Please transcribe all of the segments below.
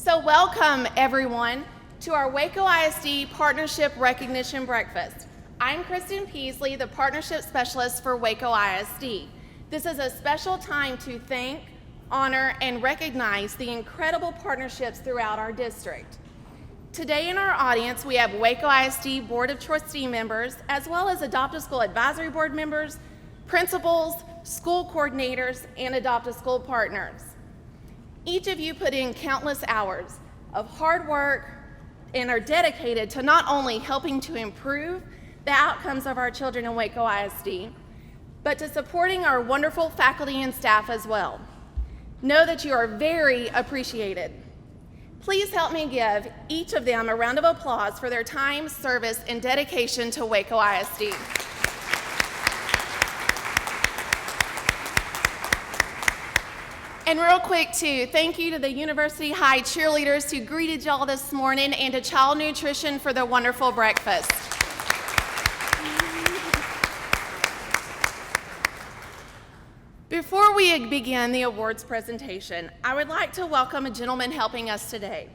So welcome, everyone, to our Waco ISD Partnership Recognition Breakfast. I'm Kristen Peasley, the Partnership Specialist for Waco ISD. This is a special time to thank, honor, and recognize the incredible partnerships throughout our district. Today in our audience, we have Waco ISD Board of Trustee members, as well as Adopt a School Advisory Board members, principals, school coordinators, and Adopt a School partners. Each of you put in countless hours of hard work and are dedicated to not only helping to improve the outcomes of our children in Waco ISD, but to supporting our wonderful faculty and staff as well. Know that you are very appreciated. Please help me give each of them a round of applause for their time, service, and dedication to Waco ISD. And real quick too, thank you to the University High cheerleaders who greeted y'all this morning and to Child Nutrition for their wonderful breakfast. Before we begin the awards presentation, I would like to welcome a gentleman helping us today.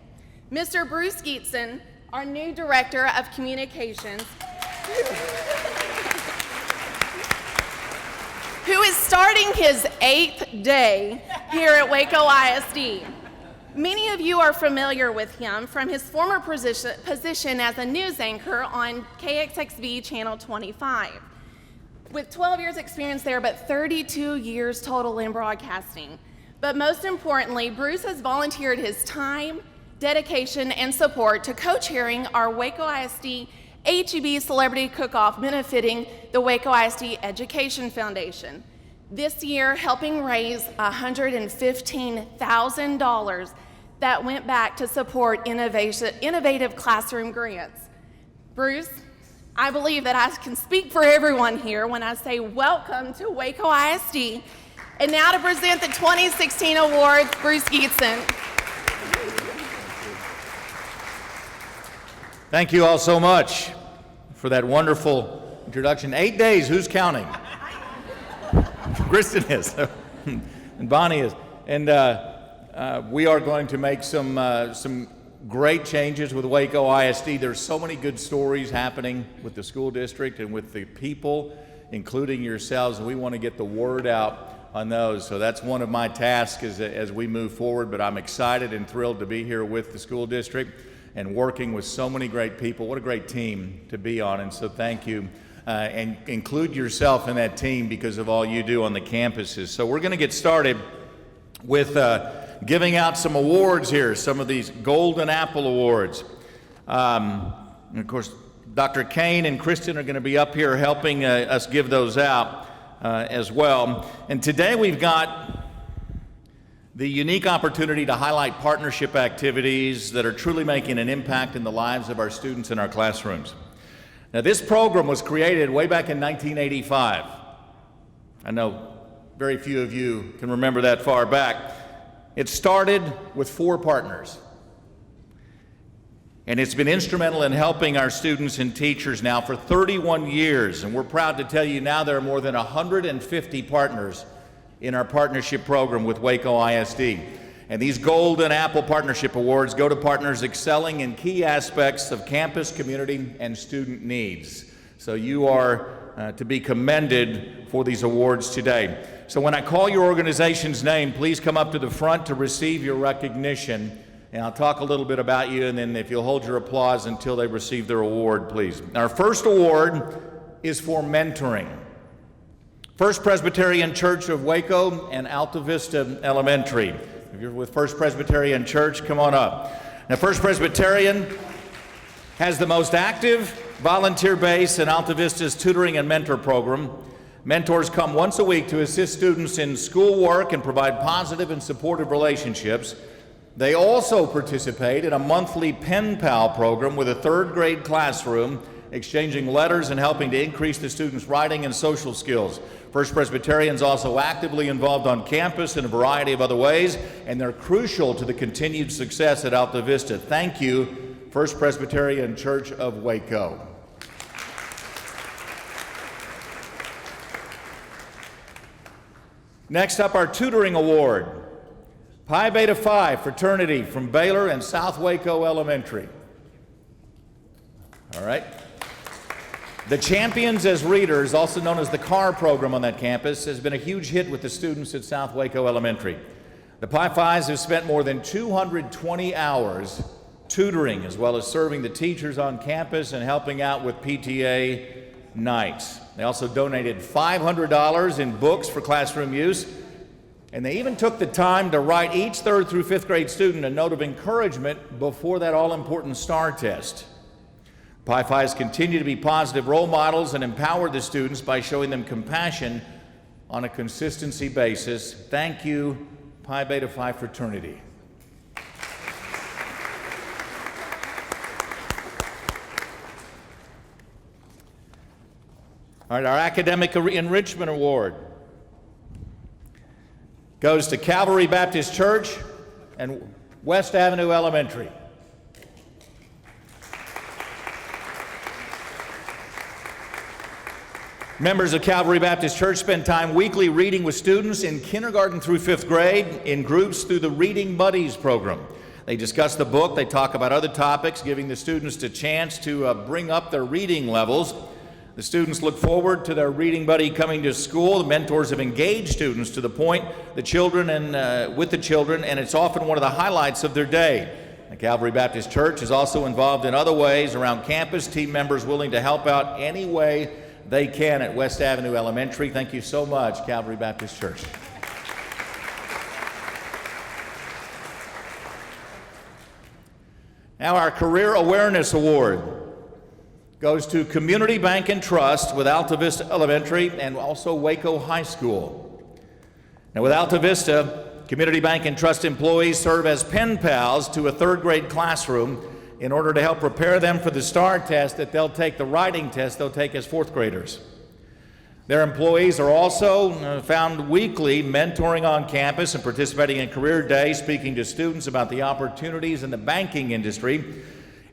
Mr. Bruce Geetson, our new Director of Communications, who is starting his 8th day here at Waco ISD. Many of you are familiar with him from his former position as a news anchor on KXXV Channel 25. With 12 years experience there, but 32 years total in broadcasting. But most importantly, Bruce has volunteered his time, dedication, and support to co-chairing our Waco ISD HEB Celebrity Cook-Off benefiting the Waco ISD Education Foundation. This year, helping raise $115,000 that went back to support innovative classroom grants. Bruce, I believe that I can speak for everyone here when I say welcome to Waco ISD. And now to present the 2016 awards, Bruce Geetson. Thank you all so much for that wonderful introduction. 8 days, who's counting? Kristen is, and Bonnie is. And we are going to make some great changes with Waco ISD. There's so many good stories happening with the school district and with the people, including yourselves, and we want to get the word out on those. So that's one of my tasks as we move forward, but I'm excited and thrilled to be here with the school district and working with so many great people. What a great team to be on, and so thank you. And include yourself in that team because of all you do on the campuses. So we're going to get started with giving out some awards here, some of these Golden Apple Awards. And of course, Dr. Kane and Kristen are going to be up here helping us give those out as well. And today we've got the unique opportunity to highlight partnership activities that are truly making an impact in the lives of our students in our classrooms. Now, this program was created way back in 1985. I know very few of you can remember that far back. It started with 4 partners. And it's been instrumental in helping our students and teachers now for 31 years. And we're proud to tell you now there are more than 150 partners in our partnership program with Waco ISD. And these Golden Apple Partnership Awards go to partners excelling in key aspects of campus, community, and student needs. So you are to be commended for these awards today. So when I call your organization's name, please come up to the front to receive your recognition. And I'll talk a little bit about you, and then if you'll hold your applause until they receive their award, please. Our first award is for mentoring. First Presbyterian Church of Waco and Alta Vista Elementary. If you're with First Presbyterian Church, come on up. Now, First Presbyterian has the most active volunteer base in Alta Vista's tutoring and mentor program. Mentors come once a week to assist students in schoolwork and provide positive and supportive relationships. They also participate in a monthly pen pal program with a 3rd grade classroom, exchanging letters and helping to increase the students' writing and social skills. First Presbyterian's also actively involved on campus in a variety of other ways, and they're crucial to the continued success at Alta Vista. Thank you, First Presbyterian Church of Waco. Next up, our tutoring award. Pi Beta Phi fraternity from Baylor and South Waco Elementary. All right. The Champions as Readers, also known as the CAR program on that campus, has been a huge hit with the students at South Waco Elementary. The Pi Phis have spent more than 220 hours tutoring as well as serving the teachers on campus and helping out with PTA nights. They also donated $500 in books for classroom use, and they even took the time to write each 3rd through 5th grade student a note of encouragement before that all-important STAR test. Pi Phis continue to be positive role models and empower the students by showing them compassion on a consistency basis. Thank you, Pi Beta Phi fraternity. All right, our Academic Enrichment Award goes to Calvary Baptist Church and West Avenue Elementary. Members of Calvary Baptist Church spend time weekly reading with students in kindergarten through 5th grade in groups through the Reading Buddies program. They discuss the book, they talk about other topics, giving the students a chance to bring up their reading levels. The students look forward to their reading buddy coming to school. The mentors have engaged students to the point with the children, and it's often one of the highlights of their day. The Calvary Baptist Church is also involved in other ways around campus, team members willing to help out any way they can at West Avenue Elementary. Thank you so much, Calvary Baptist Church. Now our Career Awareness Award goes to Community Bank and Trust with Alta Vista Elementary and also Waco High School. Now with Alta Vista, Community Bank and Trust employees serve as pen pals to a 3rd grade classroom in order to help prepare them for the STAR test that they'll take, the writing test they'll take as 4th graders. Their employees are also found weekly mentoring on campus and participating in Career Day, speaking to students about the opportunities in the banking industry.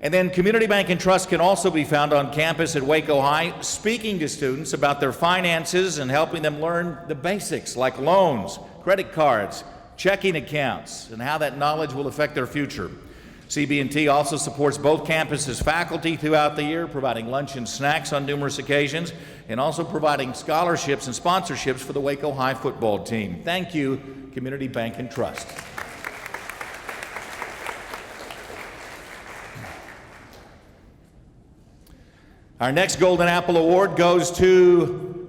And then Community Bank and Trust can also be found on campus at Waco High, speaking to students about their finances and helping them learn the basics like loans, credit cards, checking accounts, and how that knowledge will affect their future. CB&T also supports both campuses' faculty throughout the year, providing lunch and snacks on numerous occasions, and also providing scholarships and sponsorships for the Waco High football team. Thank you, Community Bank and Trust. Our next Golden Apple Award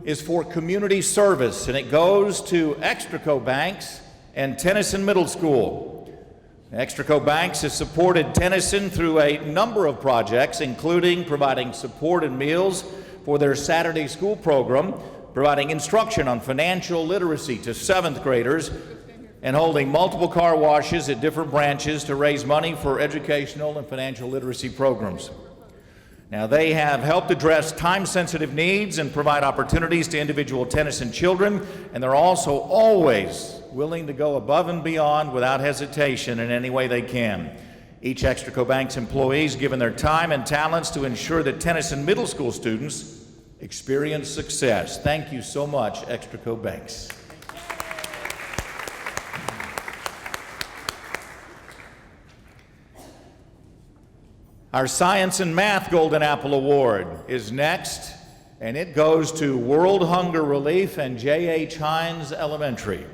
is for community service, and it goes to Extraco Banks and Tennyson Middle School. Extraco Banks has supported Tennyson through a number of projects, including providing supported meals for their Saturday school program, providing instruction on financial literacy to 7th graders, and holding multiple car washes at different branches to raise money for educational and financial literacy programs. Now, they have helped address time-sensitive needs and provide opportunities to individual Tennyson children, and they're also always willing to go above and beyond without hesitation in any way they can. Each Extraco Banks employee is given their time and talents to ensure that Tennyson Middle School students experience success. Thank you so much, Extraco Banks. Our Science and Math Golden Apple Award is next, and it goes to World Hunger Relief and J.H. Hines Elementary.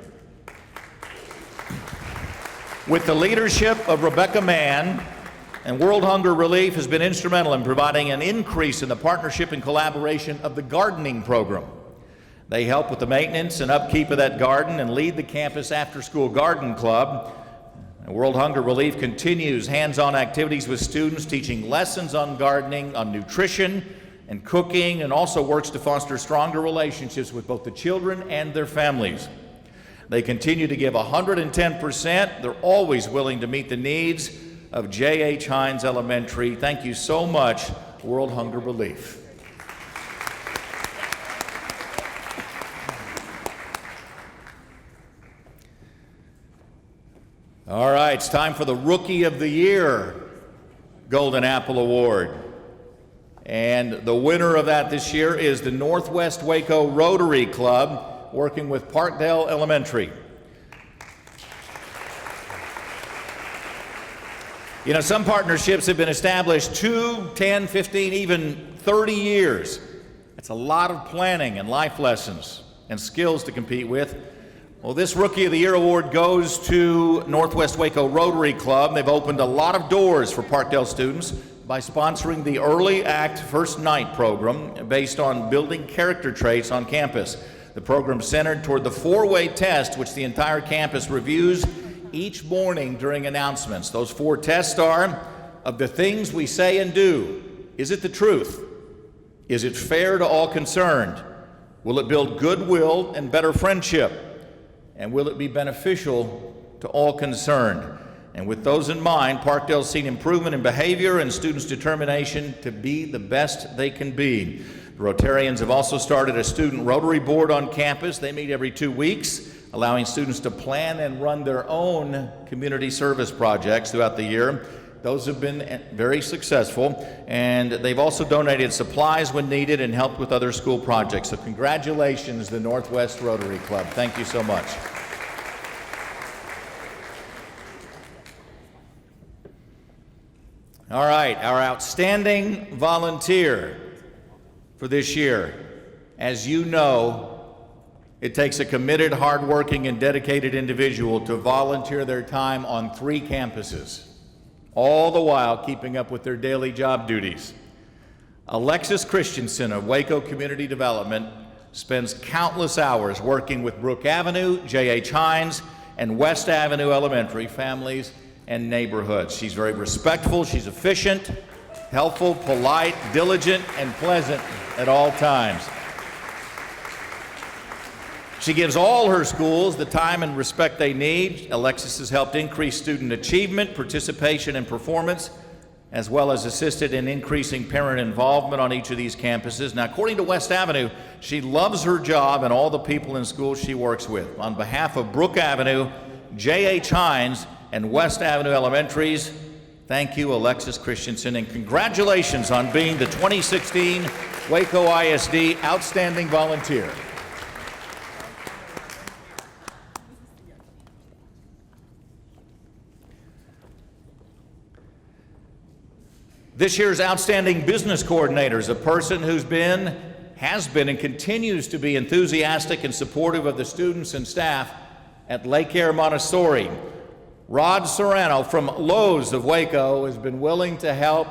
With the leadership of Rebecca Mann, and World Hunger Relief has been instrumental in providing an increase in the partnership and collaboration of the gardening program. They help with the maintenance and upkeep of that garden and lead the campus after-school garden club. World Hunger Relief continues hands-on activities with students, teaching lessons on gardening, on nutrition and cooking, and also works to foster stronger relationships with both the children and their families. They continue to give 110%. They're always willing to meet the needs of J.H. Hines Elementary. Thank you so much, World Hunger Relief. All right, it's time for the Rookie of the Year Golden Apple Award. And the winner of that this year is the Northwest Waco Rotary Club, working with Parkdale Elementary. You know, some partnerships have been established 2, 10, 15, even 30 years. That's a lot of planning and life lessons and skills to compete with. Well, this Rookie of the Year award goes to Northwest Waco Rotary Club. They've opened a lot of doors for Parkdale students by sponsoring the Early Act First Night program based on building character traits on campus. The program centered toward the 4-way test, which the entire campus reviews each morning during announcements. Those 4 tests are: of the things we say and do, is it the truth? Is it fair to all concerned? Will it build goodwill and better friendship? And will it be beneficial to all concerned? And with those in mind, Parkdale's seen improvement in behavior and students' determination to be the best they can be. The Rotarians have also started a student Rotary board on campus. They meet every 2 weeks, allowing students to plan and run their own community service projects throughout the year. Those have been very successful, and they've also donated supplies when needed and helped with other school projects. So congratulations, the Northwest Rotary Club. Thank you so much. All right, our outstanding volunteer for this year. As you know, it takes a committed, hardworking, and dedicated individual to volunteer their time on 3 campuses, all the while keeping up with their daily job duties. Alexis Christensen of Waco Community Development spends countless hours working with Brook Avenue, J.H. Hines, and West Avenue Elementary families and neighborhoods. She's very respectful, she's efficient, helpful, polite, diligent, and pleasant at all times. She gives all her schools the time and respect they need. Alexis has helped increase student achievement, participation, and performance, as well as assisted in increasing parent involvement on each of these campuses. Now, according to West Avenue, she loves her job and all the people in school she works with. On behalf of Brook Avenue, J.H. Hines, and West Avenue Elementaries, thank you, Alexis Christensen, and congratulations on being the 2016 Waco ISD Outstanding Volunteer. This year's Outstanding Business Coordinator is a person who's has been, and continues to be enthusiastic and supportive of the students and staff at Lake Air Montessori. Rod Serrano from Lowe's of Waco has been willing to help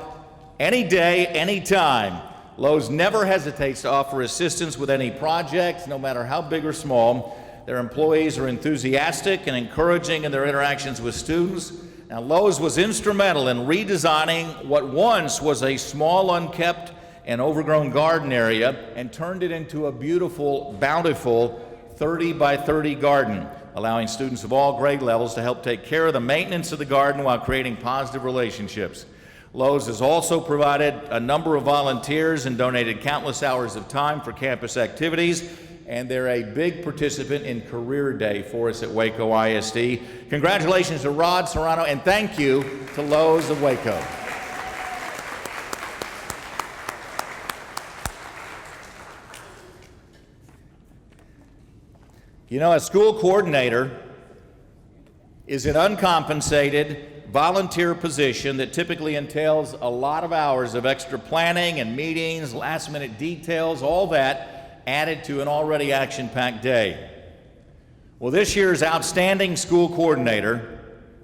any day, any time. Lowe's never hesitates to offer assistance with any project, no matter how big or small. Their employees are enthusiastic and encouraging in their interactions with students. Now, Lowe's was instrumental in redesigning what once was a small, unkept, and overgrown garden area and turned it into a beautiful, bountiful 30 by 30 garden, allowing students of all grade levels to help take care of the maintenance of the garden while creating positive relationships. Lowe's has also provided a number of volunteers and donated countless hours of time for campus activities, and they're a big participant in Career Day for us at Waco ISD. Congratulations to Rod Serrano, and thank you to Lowe's of Waco. You know, a school coordinator is an uncompensated volunteer position that typically entails a lot of hours of extra planning and meetings, last-minute details, all that added to an already action-packed day. Well, this year's Outstanding School Coordinator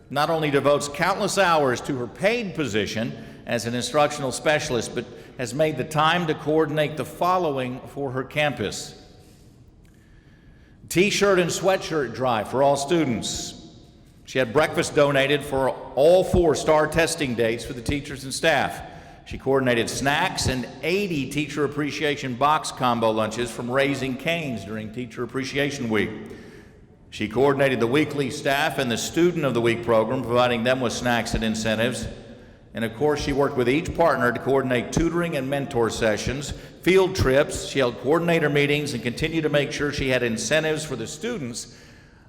not only devotes countless hours to her paid position as an instructional specialist, but has made the time to coordinate the following for her campus: T-shirt and sweatshirt drive for all students. She had breakfast donated for all 4 STAR testing dates for the teachers and staff. She coordinated snacks and 80 Teacher Appreciation Box combo lunches from Raising Cane's during Teacher Appreciation Week. She coordinated the weekly staff and the Student of the Week program, providing them with snacks and incentives. And of course, she worked with each partner to coordinate tutoring and mentor sessions, field trips. She held coordinator meetings and continued to make sure she had incentives for the students,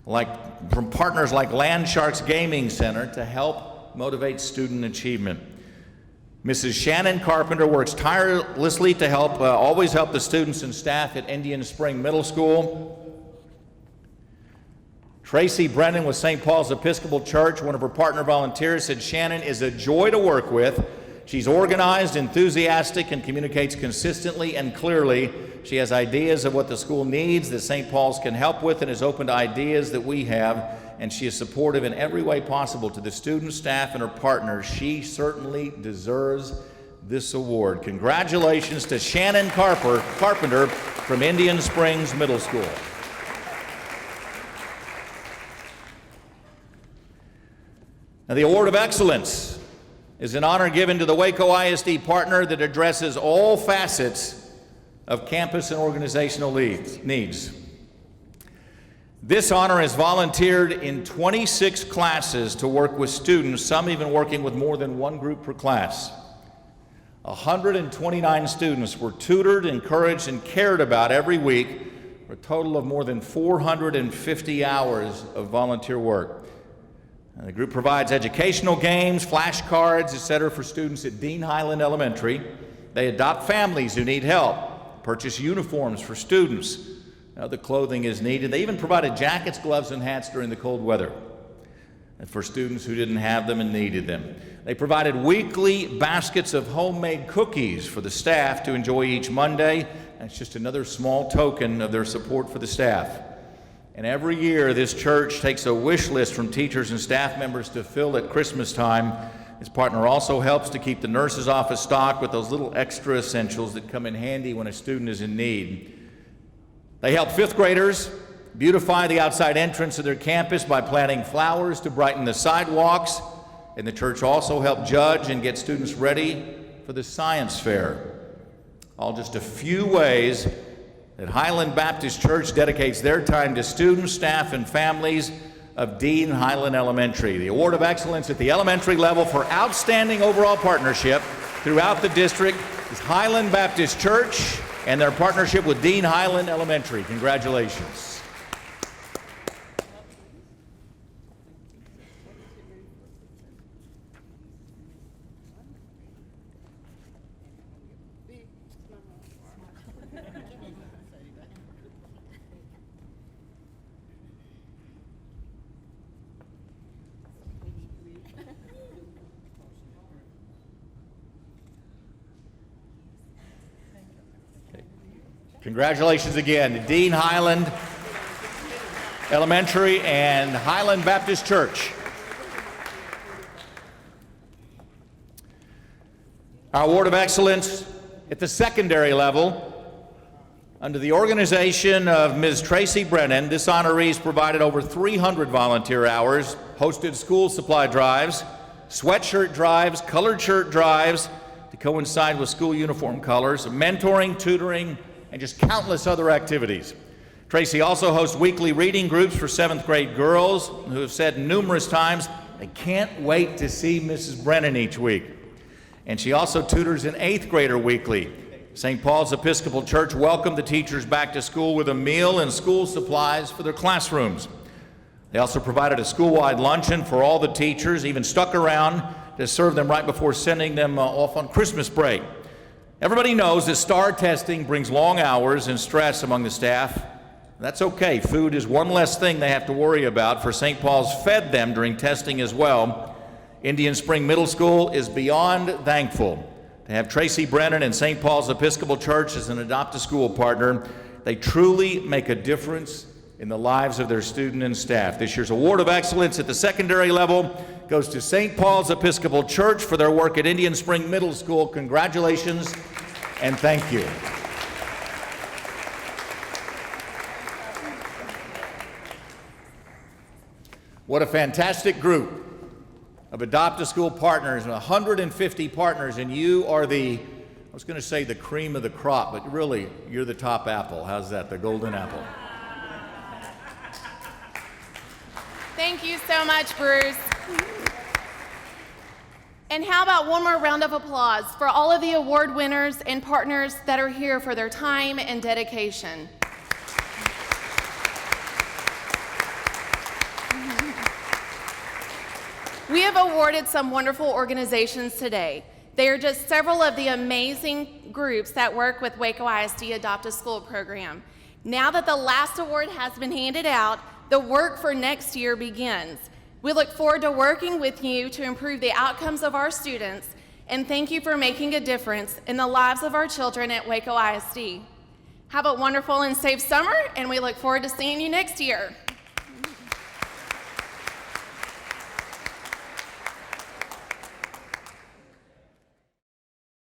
like from partners like Land Sharks Gaming Center, to help motivate student achievement. Mrs. Shannon Carpenter works tirelessly to always help the students and staff at Indian Spring Middle School. Tracy Brennan with St. Paul's Episcopal Church, one of her partner volunteers, said Shannon is a joy to work with. She's organized, enthusiastic, and communicates consistently and clearly. She has ideas of what the school needs that St. Paul's can help with and is open to ideas that we have. And she is supportive in every way possible to the students, staff, and her partners. She certainly deserves this award. Congratulations to Shannon Carpenter from Indian Springs Middle School. Now, the Award of Excellence is an honor given to the Waco ISD partner that addresses all facets of campus and organizational needs. This honor is volunteered in 26 classes to work with students, some even working with more than one group per class. 129 students were tutored, encouraged, and cared about every week for a total of more than 450 hours of volunteer work. The group provides educational games, flashcards, etc. for students at Dean Highland Elementary. They adopt families who need help, purchase uniforms for students. Other clothing is needed. They even provided jackets, gloves, and hats during the cold weather and for students who didn't have them and needed them. They provided weekly baskets of homemade cookies for the staff to enjoy each Monday. That's just another small token of their support for the staff. And every year, this church takes a wish list from teachers and staff members to fill at Christmas time. This partner also helps to keep the nurse's office stocked with those little extra essentials that come in handy when a student is in need. They help fifth graders beautify the outside entrance of their campus by planting flowers to brighten the sidewalks. And the church also helped judge and get students ready for the science fair. All just a few ways that Highland Baptist Church dedicates their time to students, staff, and families of Dean Highland Elementary. The Award of Excellence at the elementary level for outstanding overall partnership throughout the district is Highland Baptist Church and their partnership with Dean Highland Elementary. Congratulations. Congratulations again to Dean Highland Elementary and Highland Baptist Church. Our Award of Excellence at the secondary level, under the organization of Ms. Tracy Brennan, this honoree's provided over 300 volunteer hours, hosted school supply drives, sweatshirt drives, colored shirt drives to coincide with school uniform colors, mentoring, tutoring, and just countless other activities. Tracy also hosts weekly reading groups for 7th grade girls who have said numerous times they can't wait to see Mrs. Brennan each week. And she also tutors an 8th grader weekly. St. Paul's Episcopal Church welcomed the teachers back to school with a meal and school supplies for their classrooms. They also provided a school-wide luncheon for all the teachers, even stuck around to serve them right before sending them off on Christmas break. Everybody knows that STAR testing brings long hours and stress among the staff. That's okay. Food is one less thing they have to worry about, for St. Paul's fed them during testing as well. Indian Spring Middle School is beyond thankful to have Tracy Brennan and St. Paul's Episcopal Church as an adopt-a-school partner. They truly make a difference in the lives of their student and staff. This year's Award of Excellence at the secondary level goes to St. Paul's Episcopal Church for their work at Indian Spring Middle School. Congratulations and thank you. What a fantastic group of adopt-a-school partners, 150 partners, and you are the, I was going to say the cream of the crop, but really, you're the top apple. How's that, the golden apple? Thank you so much, Bruce. And how about one more round of applause for all of the award winners and partners that are here for their time and dedication. We have awarded some wonderful organizations today. They are just several of the amazing groups that work with Waco ISD Adopt a School program. Now that the last award has been handed out, the work for next year begins. We look forward to working with you to improve the outcomes of our students, and thank you for making a difference in the lives of our children at Waco ISD. Have a wonderful and safe summer, and we look forward to seeing you next year.